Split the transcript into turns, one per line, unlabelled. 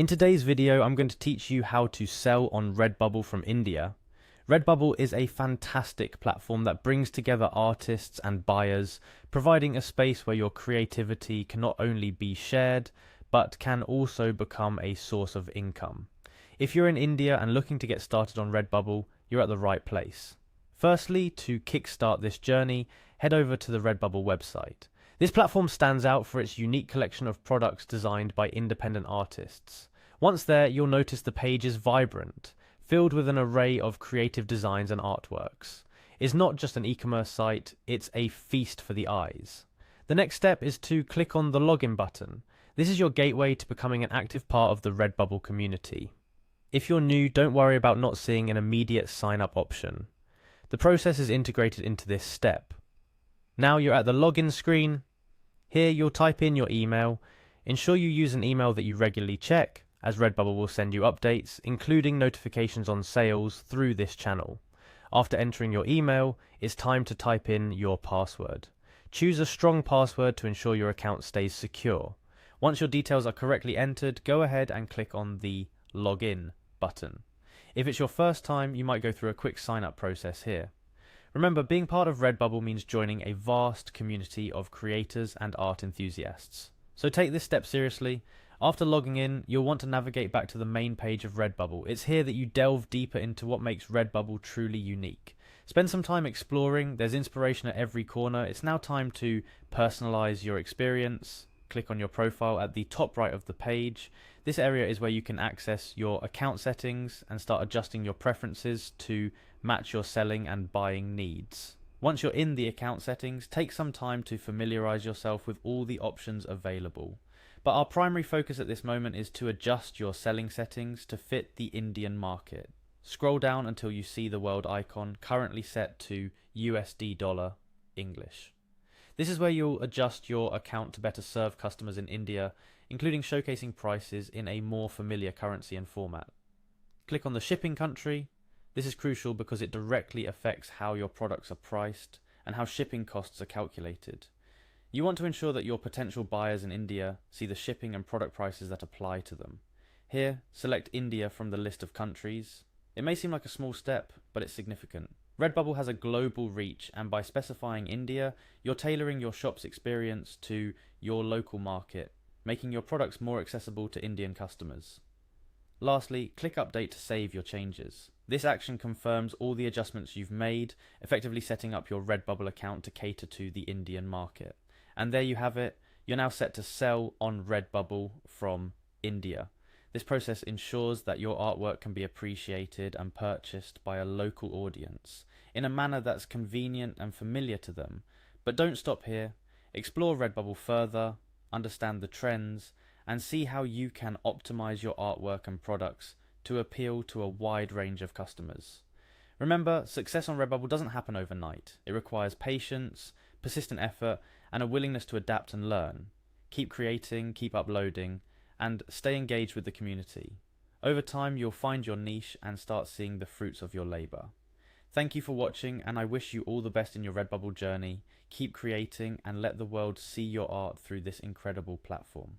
In today's video, I'm going to teach you how to sell on Redbubble from India. Redbubble is a fantastic platform that brings together artists and buyers, providing a space where your creativity can not only be shared, but can also become a source of income. If you're in India and looking to get started on Redbubble, you're at the right place. Firstly, to kickstart this journey, head over to the Redbubble website. This platform stands out for its unique collection of products designed by independent artists. Once there, you'll notice the page is vibrant, filled with an array of creative designs and artworks. It's not just an e-commerce site, it's a feast for the eyes. The next step is to click on the login button. This is your gateway to becoming an active part of the Redbubble community. If you're new, don't worry about not seeing an immediate sign-up option. The process is integrated into this step. Now you're at the login screen. Here you'll type in your email. Ensure you use an email that you regularly check, as Redbubble will send you updates, including notifications on sales through this channel. After entering your email, it's time to type in your password. Choose a strong password to ensure your account stays secure. Once your details are correctly entered, go ahead and click on the Login button. If it's your first time, you might go through a quick sign-up process here. Remember, being part of Redbubble means joining a vast community of creators and art enthusiasts. So take this step seriously. After logging in, you'll want to navigate back to the main page of Redbubble. It's here that you delve deeper into what makes Redbubble truly unique. Spend some time exploring. There's inspiration at every corner. It's now time to personalize your experience. Click on your profile at the top right of the page. This area is where you can access your account settings and start adjusting your preferences to match your selling and buying needs. Once you're in the account settings, take some time to familiarize yourself with all the options available. But our primary focus at this moment is to adjust your selling settings to fit the Indian market. Scroll down until you see the world icon, currently set to USD dollar English. This is where you'll adjust your account to better serve customers in India, including showcasing prices in a more familiar currency and format. Click on the shipping country. This is crucial because it directly affects how your products are priced and how shipping costs are calculated. You want to ensure that your potential buyers in India see the shipping and product prices that apply to them. Here, select India from the list of countries. It may seem like a small step, but it's significant. Redbubble has a global reach, and by specifying India, you're tailoring your shop's experience to your local market, making your products more accessible to Indian customers. Lastly, click Update to save your changes. This action confirms all the adjustments you've made, effectively setting up your Redbubble account to cater to the Indian market. And there you have it. You're now set to sell on Redbubble from India. This process ensures that your artwork can be appreciated and purchased by a local audience in a manner that's convenient and familiar to them. But don't stop here. Explore Redbubble further, understand the trends, and see how you can optimize your artwork and products to appeal to a wide range of customers. Remember, success on Redbubble doesn't happen overnight. It requires patience, persistent effort, and a willingness to adapt and learn. Keep creating, keep uploading, and stay engaged with the community. Over time, you'll find your niche and start seeing the fruits of your labor. Thank you for watching, and I wish you all the best in your Redbubble journey. Keep creating and let the world see your art through this incredible platform.